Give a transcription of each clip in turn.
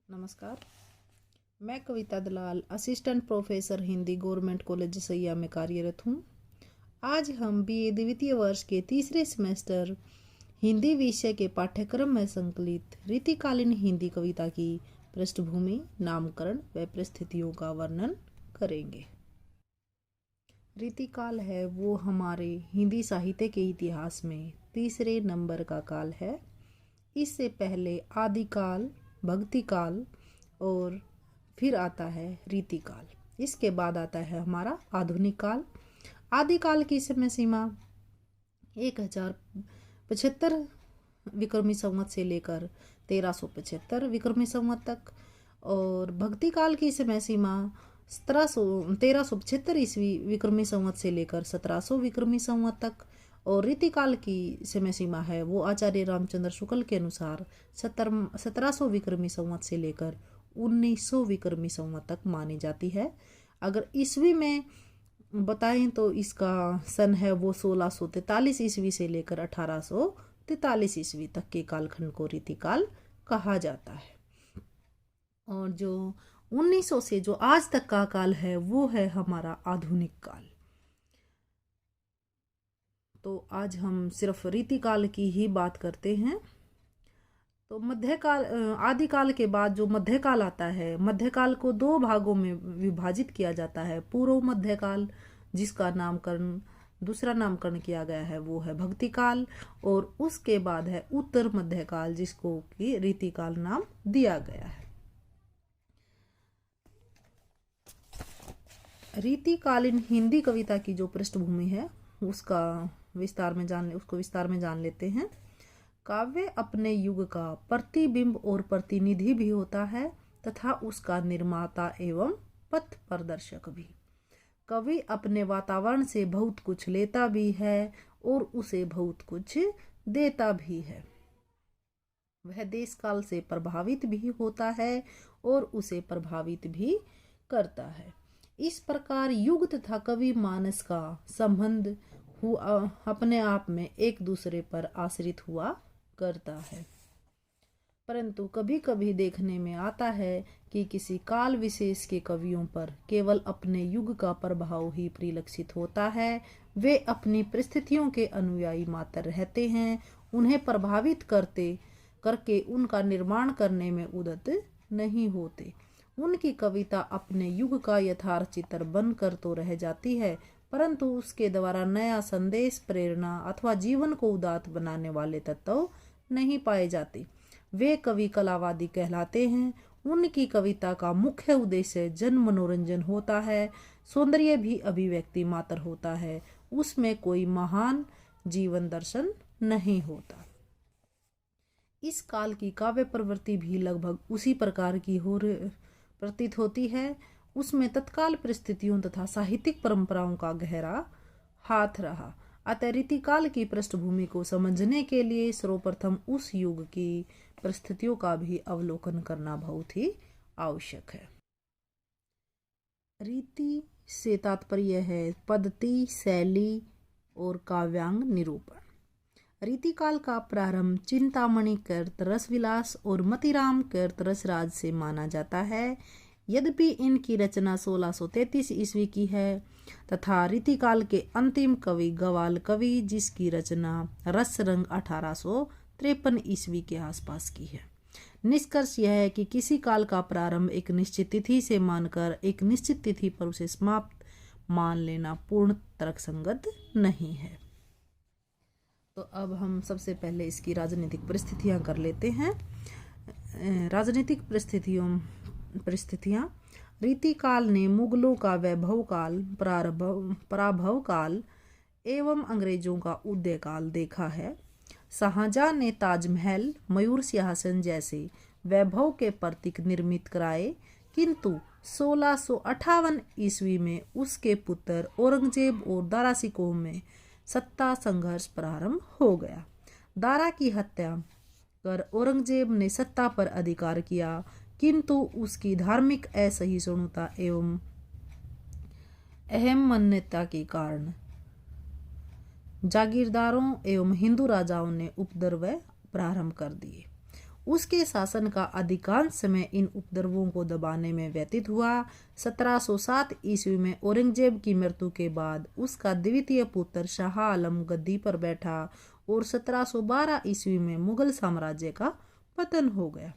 नमस्कार। मैं Kavita Dalal assistant professor Hindi government college Saiya में कार्यरत हूँ। आज हम बीए द्वितीय वर्ष के तीसरे सेमेस्टर हिंदी विषय के पाठ्यक्रम में संकलित रीतिकालीन हिंदी कविता की पृष्ठभूमि, नामकरण व परिस्थितियों का वर्णन करेंगे। रीतिकाल है वो हमारे हिंदी साहित्य के इतिहास में तीसरे नंबर का काल है। इससे पहले आदिकाल, भक्तिकाल और फिर आता है रीतिकाल। इसके बाद आता है हमारा आधुनिक काल। आदिकाल की समय सीमा 1075 विक्रमी संवत से लेकर 1375 विक्रमी संवत तक, और भक्तिकाल की समय सीमा 1375 ईस्वी विक्रमी संवत से लेकर 1700 विक्रमी संवत तक, और रीतिकाल की समय सीमा है वो आचार्य रामचंद्र शुक्ल के अनुसार 1700 विक्रमी संवत से लेकर 1900 विक्रमी संवत तक मानी जाती है। अगर ईस्वी में बताएं तो इसका सन है वो 1643 ईस्वी से लेकर 1843 ईस्वी तक के कालखंड को रीतिकाल कहा जाता है। और जो 1900 से जो आज तक का काल है वो है हमारा आधुनिक काल। तो आज हम सिर्फ रीतिकाल की ही बात करते हैं। तो मध्यकाल, आदिकाल के बाद जो मध्यकाल आता है, मध्यकाल को दो भागों में विभाजित किया जाता है। पूर्व मध्यकाल, जिसका नामकरण दूसरा नामकरण किया गया है वो है भक्तिकाल, और उसके बाद है उत्तर मध्यकाल, जिसको कि रीतिकाल नाम दिया गया है। रीतिकालीन हिंदी कविता की जो पृष्ठभूमि है उसको विस्तार में जान लेते हैं। काव्य अपने युग का प्रतिबिंब और प्रतिनिधि भी होता है तथा उसका निर्माता एवं पथ प्रदर्शक भी। कवि अपने वातावरण से बहुत कुछ लेता भी है और उसे बहुत कुछ देता भी है। वह देश काल से प्रभावित भी होता है और उसे प्रभावित भी करता है। इस प्रकार युग तथा कवि मानस का संबंध अपने आप में एक दूसरे पर आश्रित हुआ करता है। परंतु कभी कभी देखने में आता है कि किसी काल विशेष के कवियों पर केवल अपने युग का प्रभाव ही परिलक्षित होता है। वे अपनी परिस्थितियों के अनुयायी मात्र रहते हैं, उन्हें प्रभावित करके उनका निर्माण करने में उद्यत नहीं होते। उनकी कविता अपने युग का यथार्थ चित्र बनकर तो रह जाती है, परंतु उसके द्वारा नया संदेश, प्रेरणा अथवा जीवन को उदात्त बनाने वाले तत्व नहीं पाए जाते। वे कवि कलावादी कहलाते हैं। उनकी कविता का मुख्य उद्देश्य जन मनोरंजन होता है। सौंदर्य भी अभिव्यक्ति मात्र होता है, उसमें कोई महान जीवन दर्शन नहीं होता। इस काल की काव्य प्रवृत्ति भी लगभग उसी प्रकार की प्रतीत होती है। उसमें तत्काल परिस्थितियों तथा साहित्यिक परंपराओं का गहरा हाथ रहा। अतः रीतिकाल की पृष्ठभूमि को समझने के लिए सर्वप्रथम उस युग की परिस्थितियों का भी अवलोकन करना बहुत ही आवश्यक है। रीति से तात्पर्य है पद्धति, शैली और काव्यांग निरूपण। रीतिकाल का प्रारंभ चिंतामणि कृत रसविलास और मतिराम कृत रसराज से माना जाता है। यद्यपि इनकी रचना 1633 ईस्वी की है तथा रीतिकाल के अंतिम कवि गवाल कवि, जिसकी रचना रसरंग 1853 ईस्वी के आसपास की है। निष्कर्ष यह है कि किसी काल का प्रारंभ एक निश्चित तिथि से मानकर एक निश्चित तिथि पर उसे समाप्त मान लेना पूर्ण तर्कसंगत नहीं है। तो अब हम सबसे पहले इसकी राजनीतिक परिस्थितियां कर लेते हैं। राजनीतिक परिस्थितियां रीतिकाल ने मुगलों का वैभव काल, पराभव काल एवं अंग्रेजों का उदय काल देखा है। शाहजहां ने ताजमहल, मयूर सिंहासन जैसे वैभव के प्रतीक निर्मित कराए, किंतु 1658 ईस्वी में उसके पुत्र औरंगजेब और दारा सिकोह में सत्ता संघर्ष प्रारंभ हो गया। दारा की हत्या कर औरंगजेब ने सत्ता पर अधिकार किया, किंतु उसकी धार्मिक असहिष्णुता एवं अहम मान्यता के कारण जागीरदारों एवं हिंदू राजाओं ने उपद्रव प्रारंभ कर दिए। उसके शासन का अधिकांश समय इन उपद्रवों को दबाने में व्यतीत हुआ। 1707 ईस्वी में औरंगजेब की मृत्यु के बाद उसका द्वितीय पुत्र शाह आलम गद्दी पर बैठा और 1712 ईस्वी में मुगल साम्राज्य का पतन हो गया।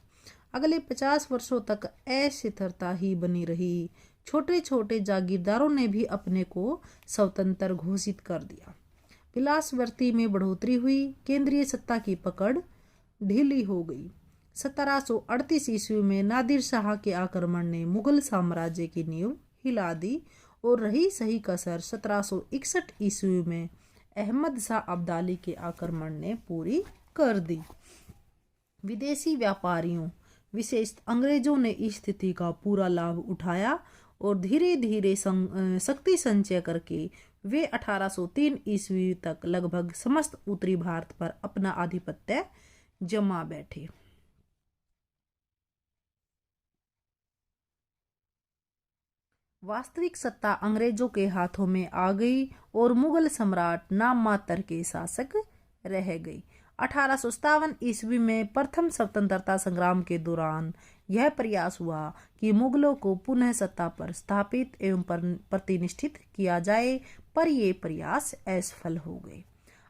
अगले 50 वर्षों तक अस्थिरता ही बनी रही। छोटे छोटे जागीरदारों ने भी अपने को स्वतंत्र घोषित कर दिया। विलासवर्ती में बढ़ोतरी हुई। केंद्रीय सत्ता की पकड़ ढीली हो गई। 1738 ईस्वी में नादिर शाह के आक्रमण ने मुगल साम्राज्य की नींव हिला दी और रही सही कसर 1761 ईस्वी में अहमद शाह अब्दाली के आक्रमण ने पूरी कर दी। विदेशी व्यापारियों विशेष अंग्रेजों ने इस स्थिति का पूरा लाभ उठाया और धीरे धीरे शक्ति संचय करके वे 1803 ईस्वी तक लगभग समस्त उत्तरी भारत पर अपना आधिपत्य जमा बैठे। वास्तविक सत्ता अंग्रेजों के हाथों में आ गई और मुगल सम्राट नाम मात्र के शासक रह गई। 1857 ईस्वी में प्रथम स्वतंत्रता संग्राम के दौरान यह प्रयास हुआ कि मुगलों को पुनः सत्ता पर स्थापित एवं प्रतिष्ठित किया जाए, पर ये प्रयास असफल हो गए।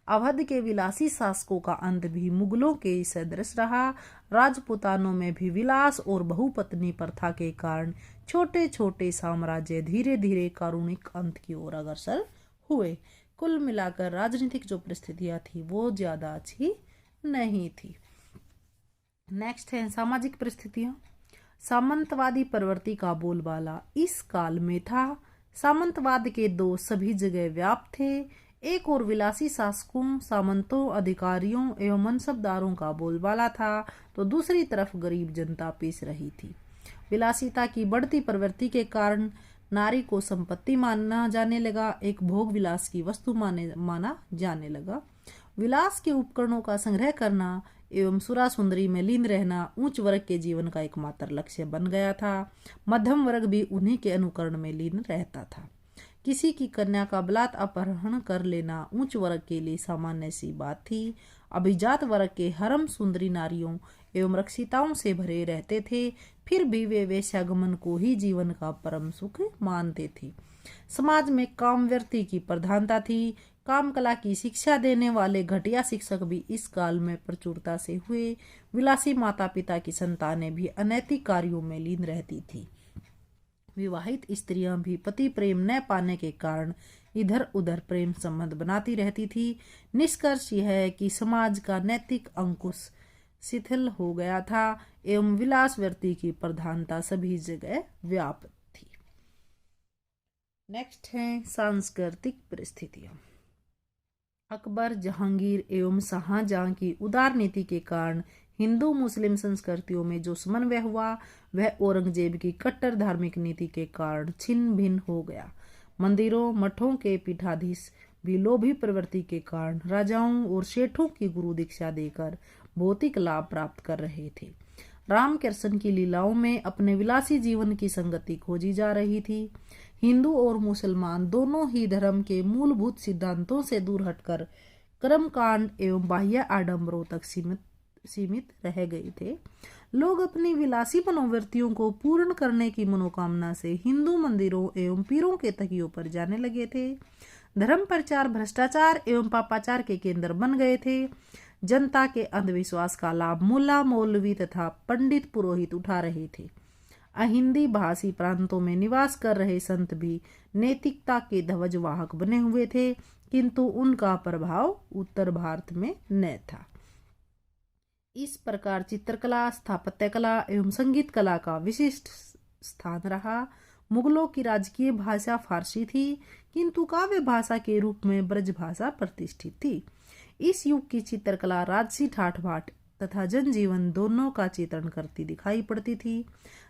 अवध के विलासी शासकों का अंत भी मुगलों के सदृश रहा। राजपुतानों में भी विलास और बहुपत्नी प्रथा के कारण छोटे छोटे साम्राज्य धीरे धीरे कारुणिक अंत की ओर अग्रसर हुए। कुल मिलाकर राजनीतिक जो परिस्थितियां थी वो ज्यादा अच्छी नहीं थी। नेक्स्ट है सामाजिक परिस्थितियां। सामंतवादी प्रवृत्ति का बोलबाला इस काल में था। सामंतवाद के दो सभी जगह व्याप्त थे। एक और विलासी शासकों, सामंतों, अधिकारियों एवं मनसबदारों का बोलबाला था, तो दूसरी तरफ गरीब जनता पीस रही थी। विलासिता की बढ़ती प्रवृत्ति के कारण नारी को संपत्ति माना जाने लगा, एक भोग विलास की वस्तु माना जाने लगा। विलास के उपकरणों का संग्रह करना एवं सुरा सुंदरी में लीन रहना उच्च वर्ग के जीवन का एकमात्र लक्ष्य बन गया था। मध्यम वर्ग भी उन्हीं के अनुकरण में लीन रहता था। किसी की कन्या का बलात् अपहरण कर लेना उच्च वर्ग के लिए सामान्य सी बात थी। अभिजात वर्ग के हरम सुंदरी नारियों एवं रक्षिताओं से भरे रहते थे, फिर भी वे वेश्यागमन को ही जीवन का परम सुख मानते थे। समाज में कामवृत्ति की प्रधानता थी। काम कला की शिक्षा देने वाले घटिया शिक्षक भी इस काल में प्रचुरता से हुए। विलासी माता पिता की संतानें भी अनैतिक कार्यों में लीन रहती थी। विवाहित स्त्रियां भी पति प्रेम न पाने के कारण इधर उधर प्रेम संबंध बनाती रहती थी। निष्कर्ष यह है कि समाज का नैतिक अंकुश शिथिल हो गया था एवं विलासवर्ती की प्रधानता सभी जगह व्याप्त थी। नेक्स्ट है सांस्कृतिक परिस्थितियां। अकबर, जहांगीर एवं शाहजहां की उदार नीति के कारण हिंदू मुस्लिम संस्कृतियों में जो समन्वय हुआ वह औरंगजेब की कट्टर धार्मिक नीति के कारण छिन्न भिन्न हो गया। मंदिरों मठों के पीठाधीश भी लोभी प्रवृत्ति के कारण राजाओं और सेठों की गुरु दीक्षा देकर भौतिक लाभ प्राप्त कर रहे थे। रामकृष्ण की लीलाओं में अपने विलासी जीवन की संगति खोजी जा रही थी। हिंदू और मुसलमान दोनों ही धर्म के मूलभूत सिद्धांतों से दूर हटकर कर्मकांड एवं बाह्य आडंबरों तक सीमित रह गए थे। लोग अपनी विलासी मनोवृत्तियों को पूर्ण करने की मनोकामना से हिंदू मंदिरों एवं पीरों के तकियों पर जाने लगे थे। धर्म प्रचार भ्रष्टाचार एवं पापाचार के केंद्र बन गए थे। जनता के अंधविश्वास का लाभ मुल्ला मौलवी तथा पंडित पुरोहित उठा रहे थे। अहिंदी भाषी प्रांतों में निवास कर रहे संत भी नैतिकता के ध्वजवाहक बने हुए थे, किंतु उनका प्रभाव उत्तर भारत में न था। इस प्रकार चित्रकला, स्थापत्य कला एवं संगीत कला का विशिष्ट स्थान रहा। मुगलों की राजकीय भाषा फारसी थी, किंतु काव्य भाषा के रूप में ब्रज भाषा प्रतिष्ठित थी। इस युग की चित्रकला राजसी ठाठ बाट तथा जनजीवन दोनों का चित्रण करती दिखाई पड़ती थी।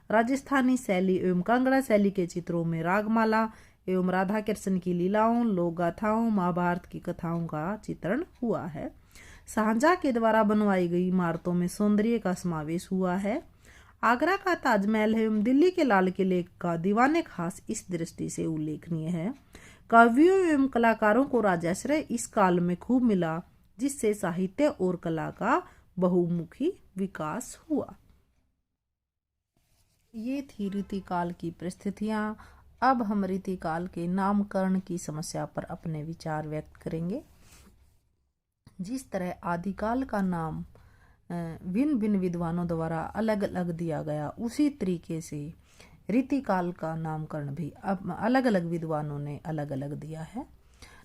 राजस्थानी शैली एवं कांगड़ा शैली के चित्रों में रागमाला एवं राधा कृष्ण की लीलाओं, लोक गाथाओं, महाभारत की कथाओं का चित्रण हुआ है। शाहजहां के द्वारा बनवाई गई इमारतों में सौंदर्य का समावेश हुआ है। आगरा का ताजमहल एवं दिल्ली के लाल किले का दीवाने खास इस दृष्टि से उल्लेखनीय है। कवियों एवं कलाकारों को राजाश्रय इस काल में खूब मिला, जिससे साहित्य और कला का बहुमुखी विकास हुआ। ये थी रीतिकाल की परिस्थितियाँ। अब हम रीतिकाल के नामकरण की समस्या पर अपने विचार व्यक्त करेंगे। जिस तरह आदिकाल का नाम भिन्न भिन्न विद्वानों द्वारा अलग अलग दिया गया, उसी तरीके से रीतिकाल का नामकरण भी अब अलग अलग विद्वानों ने अलग अलग दिया है।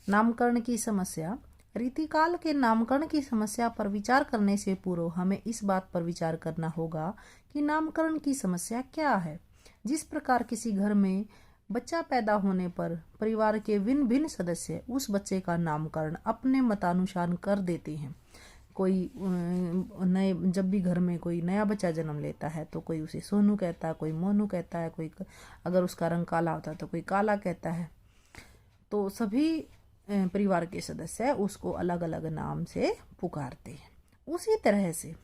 नामकरण की समस्या। रीतिकाल के नामकरण की समस्या पर विचार करने से पूर्व हमें इस बात पर विचार करना होगा कि नामकरण की समस्या क्या है। जिस प्रकार किसी घर में बच्चा पैदा होने पर परिवार के भिन्न भिन्न सदस्य उस बच्चे का नामकरण अपने मतानुसार कर देते हैं। कोई जब भी घर में कोई नया बच्चा जन्म लेता है तो कोई उसे सोनू कहता है, कोई मोनू कहता है, कोई अगर उसका रंग काला होता है तो कोई काला कहता है। तो सभी परिवार के सदस्य उसको अलग अलग नाम से पुकारते हैं। उसी तरह से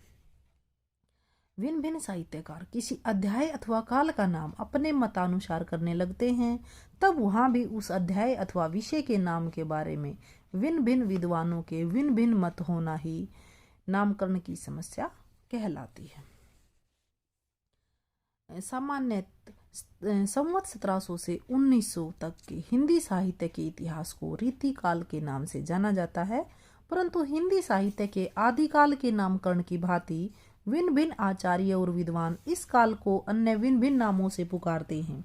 भिन्न भिन्न साहित्यकार किसी अध्याय अथवा काल का नाम अपने मतानुसार करने लगते हैं, तब वहाँ भी उस अध्याय अथवा विषय के नाम के बारे में भिन्न भिन्न विद्वानों के भिन्न भिन्न मत होना ही नामकरण की समस्या कहलाती है। सामान्य संवत 1700 से 1900 तक के हिंदी साहित्य के इतिहास को रीतिकाल के नाम से जाना जाता है, परंतु हिंदी साहित्य के आदिकाल के नामकरण की भांति भिन्न भिन्न आचार्य और विद्वान इस काल को अन्य भिन्न भिन्न नामों से पुकारते हैं,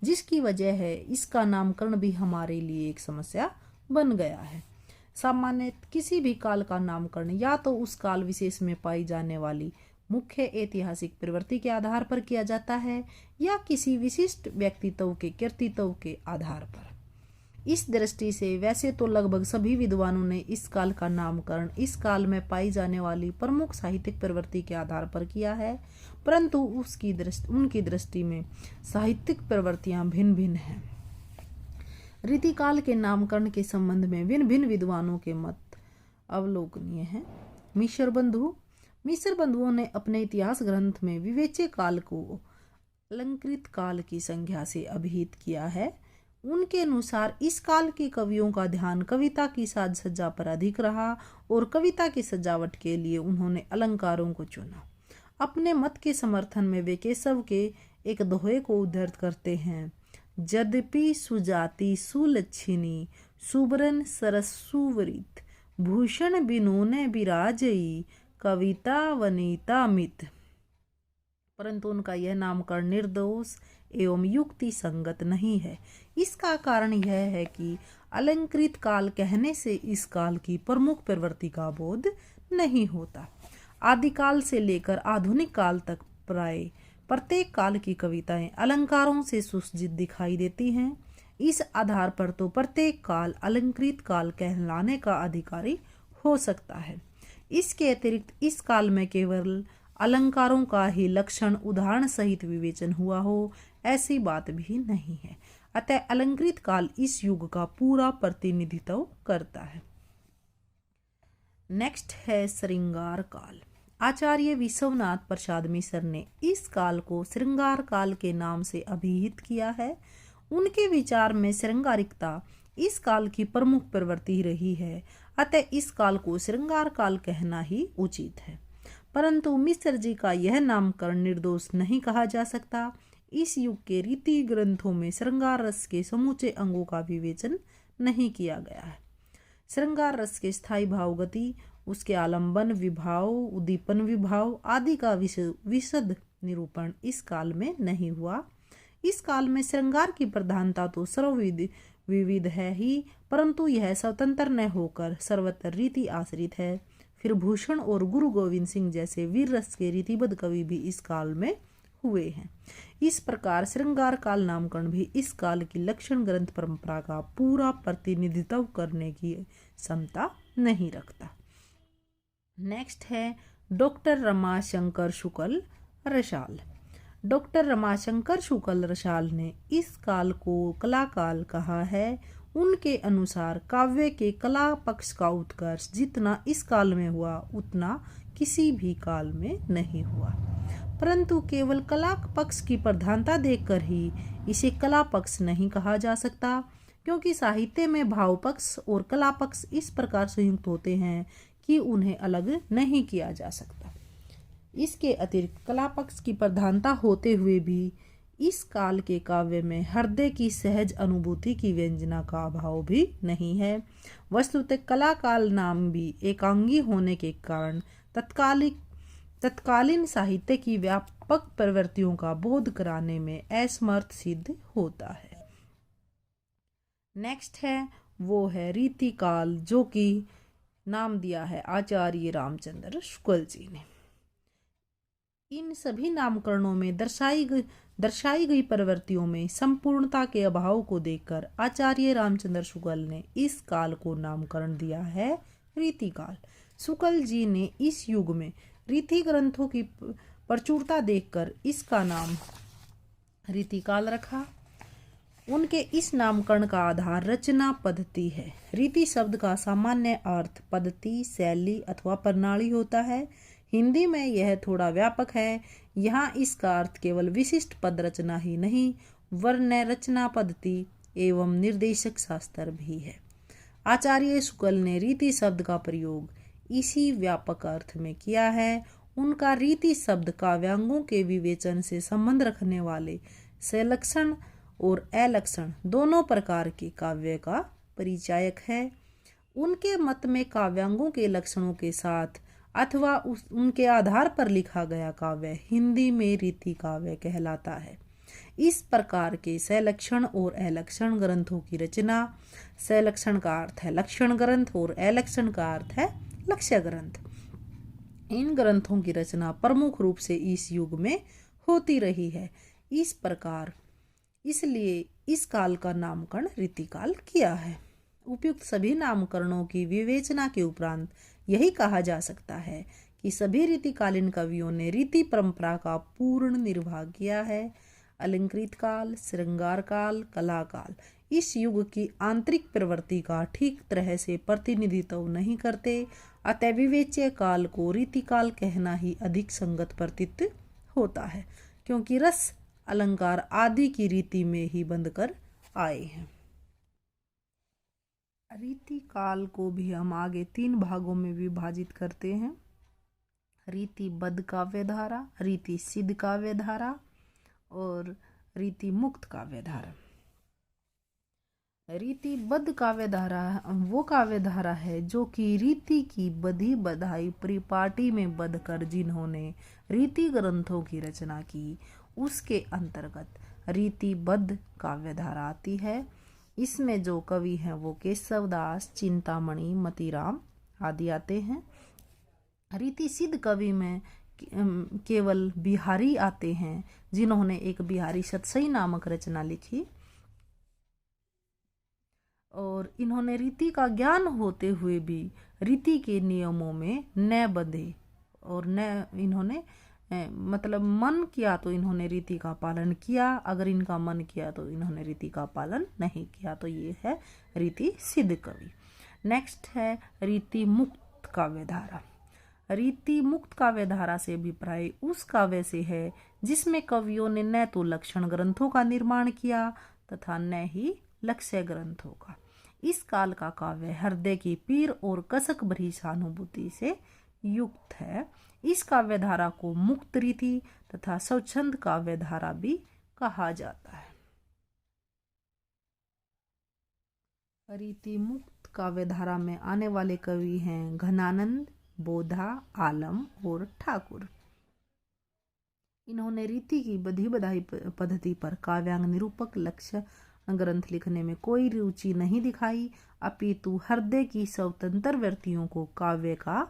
जिसकी वजह है इसका नामकरण भी हमारे लिए एक समस्या बन गया है। सामान्य किसी भी काल का नामकरण या तो उस काल विशेष में पाई जाने वाली मुख्य ऐतिहासिक प्रवृत्ति के आधार पर किया जाता है या किसी विशिष्ट व्यक्तित्व के कृतित्व के आधार पर। इस दृष्टि से वैसे तो लगभग सभी विद्वानों ने इस काल का नामकरण इस काल में पाई जाने वाली प्रमुख साहित्यिक प्रवृत्ति के आधार पर किया है, परंतु उनकी दृष्टि में साहित्यिक प्रवृत्तियां भिन्न भिन्न हैं। रीतिकाल के नामकरण के संबंध में भिन्न भिन्न विद्वानों के मत अवलोकनीय हैं। मिश्र बंधुओं ने अपने इतिहास ग्रंथ में विवेच्य काल को अलंकृत काल की संज्ञा से अभिहित किया है। उनके अनुसार इस काल के कवियों का ध्यान कविता की साज सज्जा पर अधिक रहा और कविता की सजावट के लिए उन्होंने अलंकारों को चुना। अपने मत के समर्थन में वे केशव के एक दोहे को उद्धृत करते हैं। यद्यपि सुजाति सुलक्षिणी सुबरन सरस सुवरित भूषण बिनोने विराजई कविता वनिता मित। परंतु उनका यह नामकरण निर्दोष एवं युक्ति संगत नहीं है। इसका कारण यह है कि अलंकृत काल कहने से इस काल की प्रमुख प्रवृत्ति का बोध नहीं होता। आदिकाल से लेकर आधुनिक काल तक प्राय प्रत्येक काल की कविताएं अलंकारों से सुसज्जित दिखाई देती हैं। इस आधार पर तो प्रत्येक काल अलंकृत काल कहलाने का अधिकारी हो सकता है। इसके अतिरिक्त इस काल में केवल अलंकारों का ही लक्षण उदाहरण सहित विवेचन हुआ हो, ऐसी बात भी नहीं है। अतः अलंकृत काल इस युग का पूरा प्रतिनिधित्व करता है। नेक्स्ट है श्रृंगार काल। आचार्य विश्वनाथ प्रसाद मिश्र ने इस काल को श्रृंगार काल के नाम से अभिहित किया है। उनके विचार में श्रृंगारिकता इस काल की प्रमुख प्रवृत्ति रही है, अतः इस काल को श्रृंगार काल कहना ही उचित है। परंतु मिश्र जी का यह नामकरण निर्दोष नहीं कहा जा सकता। इस युग के रीति ग्रंथों में श्रृंगार रस के समूचे अंगों का विवेचन नहीं किया गया है। श्रृंगार रस के स्थायी भाव गति, उसके आलंबन विभाव, उद्दीपन विभाव आदि का विशद निरूपण इस काल में नहीं हुआ। इस काल में श्रृंगार की प्रधानता तो सर्वविविध है ही, परंतु यह स्वतंत्र न होकर सर्वत्र रीति आश्रित है। फिर भूषण और गुरु गोविंद सिंह जैसे वीर रस के रीतिबद्ध कवि भी इस काल में हुए हैं। इस प्रकार श्रृंगार काल नामकरण भी इस काल की लक्षण ग्रंथ परंपरा का पूरा प्रतिनिधित्व करने की क्षमता नहीं रखता। नेक्स्ट है डॉक्टर रमाशंकर शुक्ल रसाल। डॉक्टर रमाशंकर शुक्ल रसाल ने इस काल को कला काल कहा है। उनके अनुसार काव्य के कला पक्ष का उत्कर्ष जितना इस काल में हुआ उतना किसी भी काल में नहीं हुआ, परंतु केवल कला पक्ष की प्रधानता देखकर ही इसे कला पक्ष नहीं कहा जा सकता, क्योंकि साहित्य में भाव पक्ष और कला पक्ष इस प्रकार संयुक्त होते हैं कि उन्हें अलग नहीं किया जा सकता। इसके अतिरिक्त कला पक्ष की प्रधानता होते हुए भी इस काल के काव्य में हृदय की सहज अनुभूति की व्यंजना का अभाव भी नहीं है। वस्तुतः कला काल नाम भी एकांगी होने के कारण तत्कालीन साहित्य की व्यापक प्रवृत्तियों का बोध कराने में असमर्थ सिद्ध होता है। नेक्स्ट है वो है रीतिकाल, जो कि नाम दिया है आचार्य रामचंद्र शुक्ल जी ने। इन सभी नामकरणों में दर्शाई गई प्रवृत्तियों में संपूर्णता के अभाव को देखकर आचार्य रामचंद्र शुक्ल ने इस काल को नामकरण दिया है रीतिकाल। शुक्ल जी ने इस युग में रीति ग्रंथों की प्रचुरता देखकर इसका नाम रीतिकाल रखा। उनके इस नामकरण का आधार रचना पद्धति है। रीति शब्द का सामान्य अर्थ पद्धति, शैली अथवा प्रणाली होता है। हिंदी में यह थोड़ा व्यापक है। यहाँ इसका अर्थ केवल विशिष्ट पद रचना ही नहीं, वर्ण रचना पद्धति एवं निर्देशक शास्त्र भी है। आचार्य शुक्ल ने रीति शब्द का प्रयोग इसी व्यापक अर्थ में किया है। उनका रीति शब्द काव्यांगों के विवेचन से संबंध रखने वाले सलक्षण और अलक्षण दोनों प्रकार के काव्य का परिचायक है। उनके मत में काव्यांगों के लक्षणों के साथ अथवा उनके आधार पर लिखा गया काव्य हिंदी में रीति काव्य कहलाता है। इस प्रकार के सलक्षण और अलक्षण ग्रंथों की रचना, सलक्षण का अर्थ है लक्षण ग्रंथ और अलक्षण का अर्थ है लक्ष्य ग्रंथ, इन ग्रंथों की रचना प्रमुख रूप से इस युग में होती रही है। इस प्रकार इसलिए इस काल का नामकरण रीतिकाल किया है। उपयुक्त सभी नामकरणों की विवेचना के उपरांत यही कहा जा सकता है कि सभी रीतिकालीन कवियों ने रीति परंपरा का पूर्ण निर्वाह किया है। अलंकृत काल, श्रृंगार काल, कला काल इस युग की आंतरिक प्रवृत्ति का ठीक तरह से प्रतिनिधित्व नहीं करते, अतः विवेच्य काल को रीतिकाल कहना ही अधिक संगत प्रतीत होता है, क्योंकि रस, अलंकार आदि की रीति में ही बंधकर आए हैं। रीति काल को भी हम आगे 3 भागों में विभाजित करते हैं। रीतिबद्ध काव्य धारा, रीति सिद्ध काव्य धारा और रीति मुक्त काव्य धारा। रीतिबद्ध काव्य धारा वो काव्य धारा है जो कि रीति की बधी बधाई परिपाटी में बंधकर जिन्होंने रीति ग्रंथों की रचना की, उसके अंतर्गत रीतिबद्ध काव्य धारा आती है। इसमें जो कवि हैं वो केशवदास, चिंतामणि, मतीराम आदि आते हैं। रीति सिद्ध कवि में केवल बिहारी आते हैं, जिन्होंने एक बिहारी सतसई नामक रचना लिखी और इन्होंने रीति का ज्ञान होते हुए भी रीति के नियमों में न बंधे और न इन्होंने मतलब मन किया तो इन्होंने रीति का पालन किया, अगर इनका मन किया तो इन्होंने रीति का पालन नहीं किया। तो ये है रीति सिद्ध कवि। नेक्स्ट है रीति मुक्त काव्य धारा। रीति मुक्त काव्य धारा से अभिप्राय उस काव्य से है जिसमें कवियों ने न तो लक्षण ग्रंथों का निर्माण किया तथा न ही लक्ष्य ग्रंथों का। इस काल का काव्य हृदय की पीर और कसक भरी सहानुभूति से युक्त है। इस काव्य धारा को मुक्त रीति तथा स्वच्छंद काव्य धारा भी कहा जाता है। रीति मुक्त काव्य धारा में आने वाले कवि हैं घनानंद, बोधा, आलम और ठाकुर। इन्होंने रीति की बधी बधाई पद्धति पर काव्यांग निरूपक लक्ष्य ग्रंथ लिखने में कोई रुचि नहीं दिखाई, अपितु हृदय की स्वतंत्र वृत्तियों को काव्य का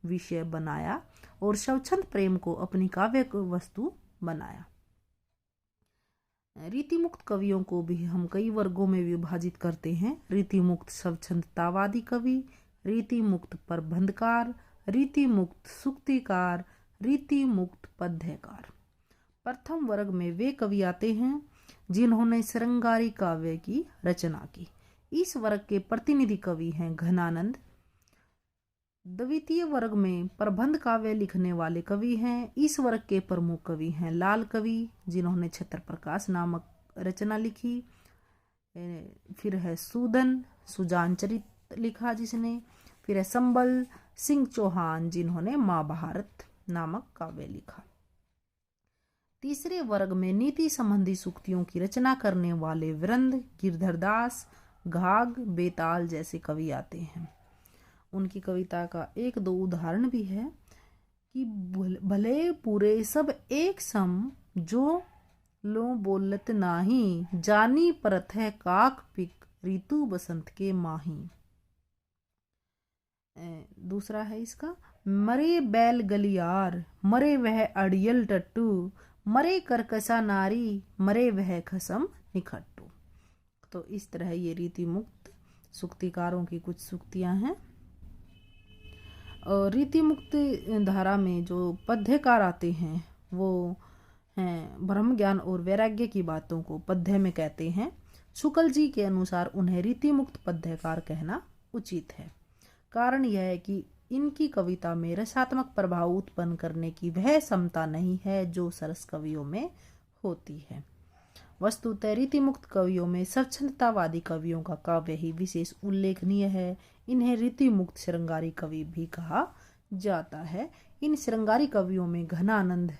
विषय बनाया और स्वच्छंद प्रेम को अपनी काव्य वस्तु बनाया। रीति मुक्त कवियों को भी हम कई वर्गों में विभाजित करते हैं। रीति मुक्त स्वच्छंदतावादी कवि, रीति मुक्त प्रबंधकार, रीति मुक्त सूक्तिकार, रीति मुक्त पद्यकार। प्रथम वर्ग में वे कवि आते हैं जिन्होंने श्रृंगारी काव्य की रचना की। इस वर्ग के प्रतिनिधि कवि हैं घनानंद। द्वितीय वर्ग में प्रबंध काव्य लिखने वाले कवि हैं। इस वर्ग के प्रमुख कवि हैं लाल कवि, जिन्होंने छत्र प्रकाश नामक रचना लिखी। फिर है सूदन, सुजान चरित लिखा जिसने। फिर है संबल सिंह चौहान, जिन्होंने महाभारत नामक काव्य लिखा। तीसरे वर्ग में नीति संबंधी सूक्तियों की रचना करने वाले वृंद, गिरधरदास, घाघ, बेताल जैसे कवि आते हैं। उनकी कविता का एक दो उदाहरण भी है कि भले पूरे सब एक सम, जो लो बोलत नाही, जानी परत है काक पिक, ऋतु बसंत के माही। दूसरा है इसका, मरे बैल गलियार, मरे वह अड़ियल टट्टू, मरे करकसा नारी, मरे वह खसम निखट्टू। तो इस तरह ये रीति मुक्त सूक्तिकारों की कुछ सूक्तियां हैं। और रीति मुक्त धारा में जो पद्यकार आते हैं वो हैं ब्रह्म ज्ञान और वैराग्य की बातों को पद्य में कहते हैं। शुक्ल जी के अनुसार उन्हें रीति मुक्त पद्यकार कहना उचित है। कारण यह है कि इनकी कविता में रसात्मक प्रभाव उत्पन्न करने की वह क्षमता नहीं है जो सरस कवियों में होती है। वस्तुतः रीति मुक्त कवियों में स्वच्छंदतावादी कवियों का काव्य ही विशेष उल्लेखनीय है। इन्हें रीति मुक्त श्रृंगारी कवि भी कहा जाता है। इन श्रृंगारी कवियों में घनानंद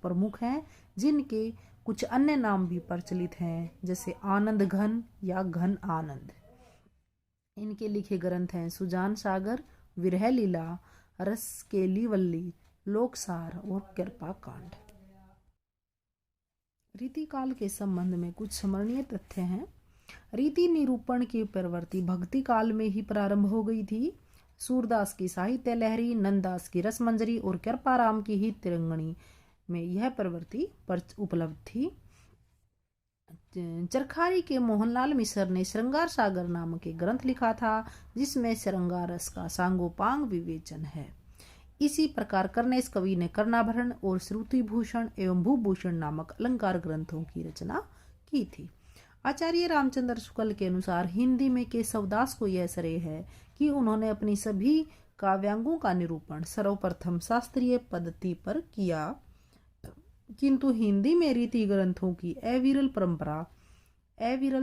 प्रमुख हैं, जिनके कुछ अन्य नाम भी प्रचलित हैं, जैसे आनंद घन या घन आनंद। इनके लिखे ग्रंथ हैं सुजान सागर, विरह लीला, रस केली वल्ली, लोकसार और कृपा कांड। रीति काल के संबंध में कुछ स्मरणीय तथ्य हैं। रीति निरूपण की प्रवृत्ति भक्ति काल में ही प्रारंभ हो गई थी। सूरदास की साहित्य लहरी, नंददास की रसमंजरी और कृपाराम की ही तिरंगणी में यह प्रवृत्ति उपलब्ध थी। चरखारी के मोहनलाल मिश्र ने श्रृंगार सागर नामक एक ग्रंथ लिखा था, जिसमें श्रृंगार रस का सांगोपांग विवेचन है। इसी प्रकार कर्णेश कवि ने कर्णाभरण और श्रुतिभूषण एवं भूभूषण नामक अलंकार ग्रंथों की रचना की थी। आचार्य रामचंद्र शुक्ल के अनुसार हिंदी में केशवदास को यह श्रेय है कि उन्होंने अपनी सभी काव्यांगों का निरूपण सर्वप्रथम शास्त्रीय पद्धति पर किया, किंतु हिंदी में रीति ग्रंथों की अविरल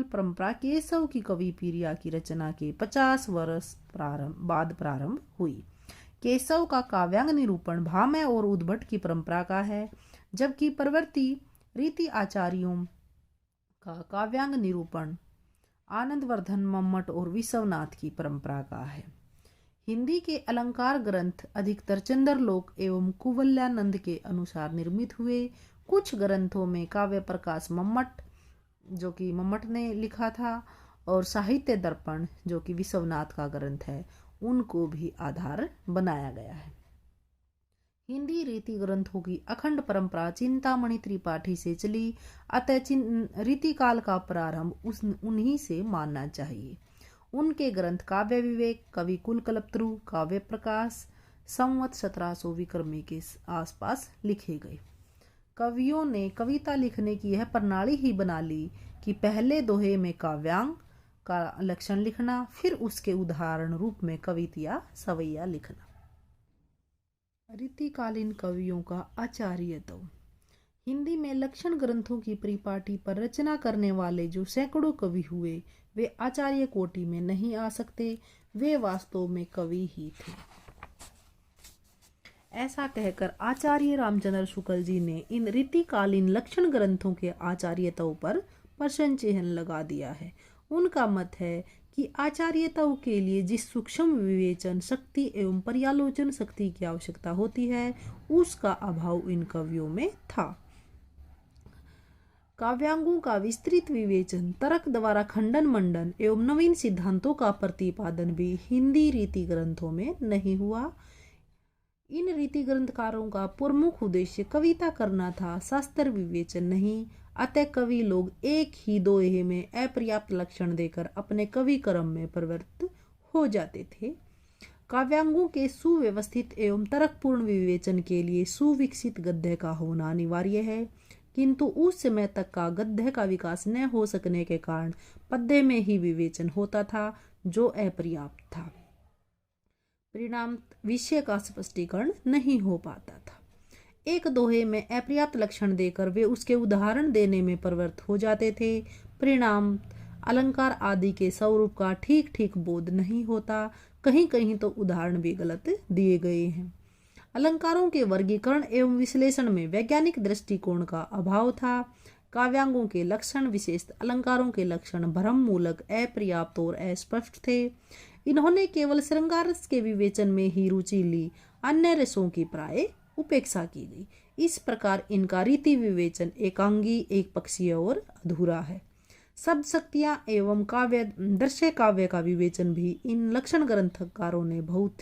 परंपरा केशव की कवि पीरिया की रचना के 50 वर्ष बाद प्रारंभ हुई। केशव का काव्यांग निरूपण भामह और उद्भट की परंपरा का है, जबकि प्रवृत्ति रीति आचार्यों का काव्यांग निरूपण आनंदवर्धन, मम्मट और विश्वनाथ की परंपरा का है। हिंदी के अलंकार ग्रंथ अधिकतर चंद्रलोक एवं कुवल्यानंद के अनुसार निर्मित हुए। कुछ ग्रंथों में काव्य प्रकाश मम्मट, जो कि मम्मट ने लिखा था, और साहित्य दर्पण, जो कि विश्वनाथ का ग्रंथ है, उनको भी आधार बनाया गया है। हिंदी रीति ग्रंथों की अखंड परंपरा चिंतामणि त्रिपाठी से चली, अतः रीति काल का प्रारंभ उन्हीं से मानना चाहिए। उनके ग्रंथ काव्य विवेक, कवि कुल कल्पत्रु, काव्य प्रकाश संवत 1700 विक्रमी के आसपास लिखे गए। कवियों ने कविता लिखने की यह प्रणाली ही बना ली कि पहले दोहे में काव्यांग का लक्षण लिखना, फिर उसके उदाहरण रूप में कविता सवैया लिखना। रीतिकालीन कवियों का आचार्यत्व। हिंदी में लक्षण ग्रंथों की परिपाटी पर रचना करने वाले जो सैकड़ों कवि हुए, वे आचार्य कोटि में नहीं आ सकते, वे वास्तव में कवि ही थे। ऐसा कहकर आचार्य रामचंद्र शुक्ल जी ने इन रीतिकालीन लक्षण ग्रंथों के आचार्यत्व पर प्रश्न चिन्ह लगा दिया है। उनका मत है कि आचार्यत्व के लिए जिस सूक्ष्म विवेचन शक्ति एवं पर्यालोचन शक्ति की आवश्यकता होती है, उसका अभाव इन कवियों में था। काव्यांगों का विस्तृत विवेचन, तर्क द्वारा खंडन मंडन एवं नवीन सिद्धांतों का प्रतिपादन भी हिंदी रीति ग्रंथों में नहीं हुआ। इन रीति ग्रंथकारों का प्रमुख उद्देश्य कविता करना था, शास्त्र विवेचन नहीं। अतः कवि लोग एक ही दोहे में अपर्याप्त लक्षण देकर अपने कवि कर्म में प्रवृत्त हो जाते थे। काव्यांगों के सुव्यवस्थित एवं तर्कपूर्ण विवेचन के लिए सुविकसित गद्य का होना अनिवार्य है, किंतु उस समय तक का गद्य का विकास न हो सकने के कारण पद्य में ही विवेचन होता था, जो अपर्याप्त था। परिणाम विषय का स्पष्टीकरण नहीं हो पाता था। एक दोहे में अपर्याप्त लक्षण देकर वे उसके उदाहरण देने में प्रवृत्त हो जाते थे। परिणाम अलंकार आदि के स्वरूप का ठीक ठीक बोध नहीं होता, कहीं कहीं तो उदाहरण भी गलत दिए गए हैं। अलंकारों के वर्गीकरण एवं विश्लेषण में वैज्ञानिक दृष्टिकोण का अभाव था। काव्यांगों के लक्षण, विशेषतः अलंकारों के लक्षण भ्रममूलक, अपर्याप्त और अस्पष्ट थे। इन्होंने केवल श्रृंगार रस के विवेचन में ही रुचि ली, अन्य रसों की प्राय उपेक्षा की गई। इस प्रकार इनका रीति विवेचन एकांगी, एक पक्षीय और अधूरा है। शब्द शक्तियां एवं काव्य, दृश्य काव्य का विवेचन भी इन लक्षण ग्रंथकारों ने बहुत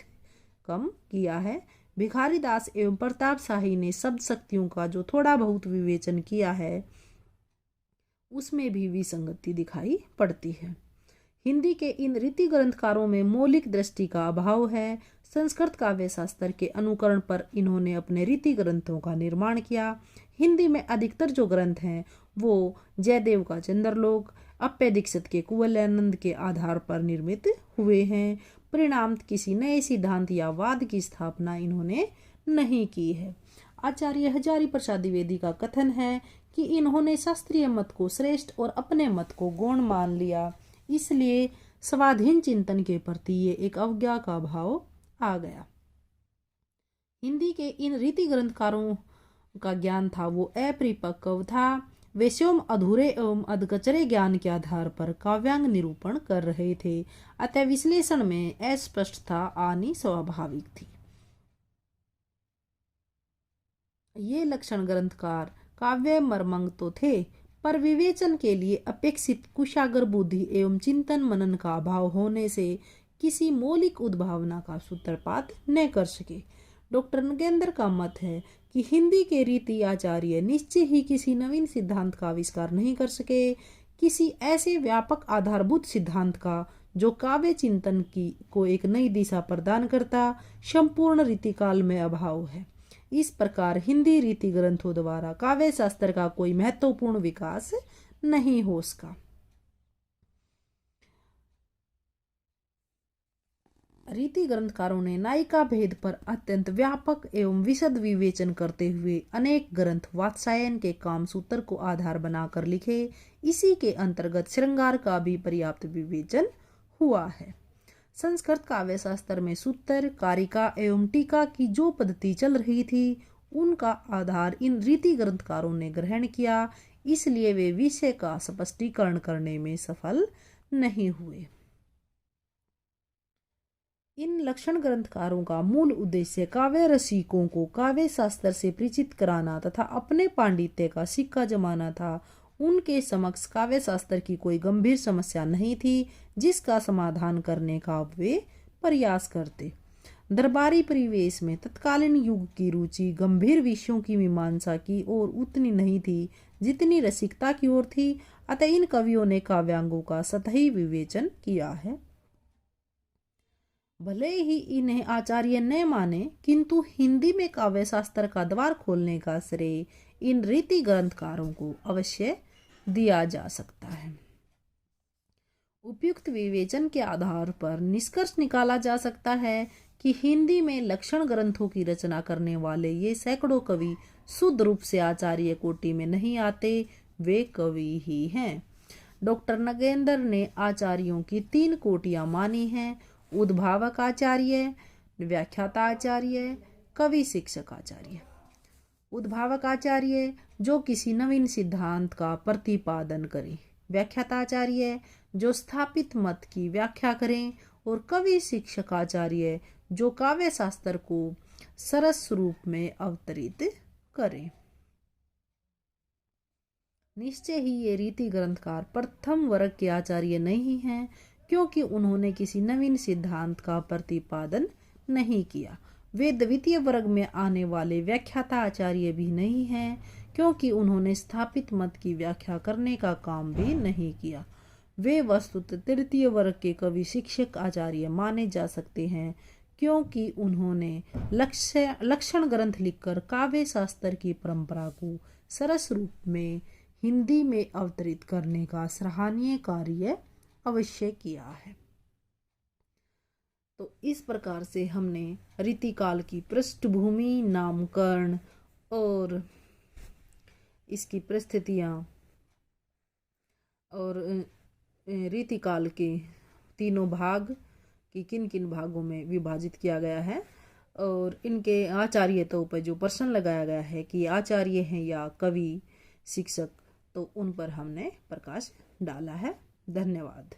कम किया है। भिखारी दास एवं प्रताप शाही ने शब्द शक्तियों का जो थोड़ा बहुत विवेचन किया है, उसमें भी विसंगति दिखाई पड़ती है। हिंदी के इन रीति ग्रंथकारों में मौलिक दृष्टि का अभाव है। संस्कृत काव्य शास्त्र के अनुकरण पर इन्होंने अपने रीति ग्रंथों का निर्माण किया। हिंदी में अधिकतर जो ग्रंथ हैं वो जयदेव का चंद्रलोक, अप्पय दीक्षित के कुवलयानंद के आधार पर निर्मित हुए हैं। परिणाम किसी नए सिद्धांत या वाद की स्थापना इन्होंने नहीं की है। आचार्य हजारी प्रसाद द्विवेदी का कथन है कि इन्होंने शास्त्रीय मत को श्रेष्ठ और अपने मत को गौण मान लिया, इसलिए स्वाधीन चिंतन के प्रति ये एक अवज्ञा का भाव आ गया। हिंदी के इन रीति ग्रंथकारों का ज्ञान था वो अपरिपक्व था। वे स्वयं अधूरे एवं अधकचरे ज्ञान के आधार पर काव्यांग निरूपण कर रहे थे, अतः विश्लेषण में अस्पष्टता आनी स्वाभाविक थी। ये लक्षण ग्रंथकार काव्य मर्मंग तो थे, पर विवेचन के लिए अपेक्षित कुशाग्र बुद्धि एवं चिंतन मनन का अभाव होने से किसी मौलिक उद्भावना का सूत्रपात न कर सके। डॉक्टर नगेंद्र का मत है कि हिंदी के रीति आचार्य निश्चय ही किसी नवीन सिद्धांत का आविष्कार नहीं कर सके, किसी ऐसे व्यापक आधारभूत सिद्धांत का जो काव्य चिंतन की को एक नई दिशा प्रदान करता, संपूर्ण रीतिकाल में अभाव है। इस प्रकार हिंदी रीति ग्रंथों द्वारा काव्य शास्त्र का कोई महत्वपूर्ण विकास नहीं हो सका। रीति ग्रंथकारों ने नायिका भेद पर अत्यंत व्यापक एवं विशद विवेचन करते हुए अनेक ग्रंथ वात्स्यायन के कामसूत्र को आधार बनाकर लिखे। इसी के अंतर्गत श्रृंगार का भी पर्याप्त विवेचन हुआ है। संस्कृत काव्य शास्त्र में सूत्र, कारिका एवं टीका की जो पद्धति चल रही थी, उनका आधार इन रीति ग्रंथकारों ने ग्रहण किया, इसलिए वे विषय का स्पष्टीकरण करने में सफल नहीं हुए। इन लक्षण ग्रंथकारों का मूल उद्देश्य काव्य रसिकों को काव्य शास्त्र से परिचित कराना तथा अपने पांडित्य का सिक्का जमाना था। उनके समक्ष काव्य शास्त्र की कोई गंभीर समस्या नहीं थी, जिसका समाधान करने का वे प्रयास करते। दरबारी परिवेश में तत्कालीन युग की रुचि गंभीर विषयों की मीमांसा की ओर उतनी नहीं थी जितनी रसिकता की ओर थी, अतः इन कवियों ने काव्यांगों का सतही विवेचन किया है। भले ही इन्हें आचार्य न माने, किंतु हिंदी में काव्य शास्त्र का द्वार खोलने का श्रेय इन रीति ग्रंथकारों को अवश्य दिया जा सकता है। उपयुक्त विवेचन के आधार पर निष्कर्ष निकाला जा सकता है कि हिंदी में लक्षण ग्रंथों की रचना करने वाले ये सैकड़ों कवि शुद्ध रूप से आचार्य कोटि में नहीं आते, वे कवि ही हैं। डॉक्टर नगेंद्र ने आचार्यों की 3 कोटियां मानी हैं: उद्भावक आचार्य, व्याख्याता आचार्य, कवि शिक्षक आचार्य। उद्भावक आचार्य जो किसी नवीन सिद्धांत का प्रतिपादन करें, व्याख्याता आचार्य जो स्थापित मत की व्याख्या करें, और कवि शिक्षक आचार्य जो काव्य शास्त्र को सरस रूप में अवतरित करें। निश्चय ही ये रीति ग्रंथकार प्रथम वर्ग के आचार्य नहीं हैं, क्योंकि उन्होंने किसी नवीन सिद्धांत का प्रतिपादन नहीं किया। वे द्वितीय वर्ग में आने वाले व्याख्याता आचार्य भी नहीं हैं, क्योंकि उन्होंने स्थापित मत की व्याख्या करने का काम भी नहीं किया। वे वस्तुतः तृतीय वर्ग के कवि शिक्षक आचार्य माने जा सकते हैं, क्योंकि उन्होंने लक्षण ग्रंथ लिखकर काव्य शास्त्र की परंपरा को सरस रूप में हिंदी में अवतरित करने का सराहनीय कार्य अवश्य किया है। तो इस प्रकार से हमने रीतिकाल की पृष्ठभूमि, नामकरण और इसकी परिस्थितियां और रीतिकाल के तीनों भाग की किन किन भागों में विभाजित किया गया है और इनके आचार्यत्व पर जो प्रश्न लगाया गया है कि आचार्य हैं या कवि, शिक्षक, तो उन पर हमने प्रकाश डाला है। धन्यवाद।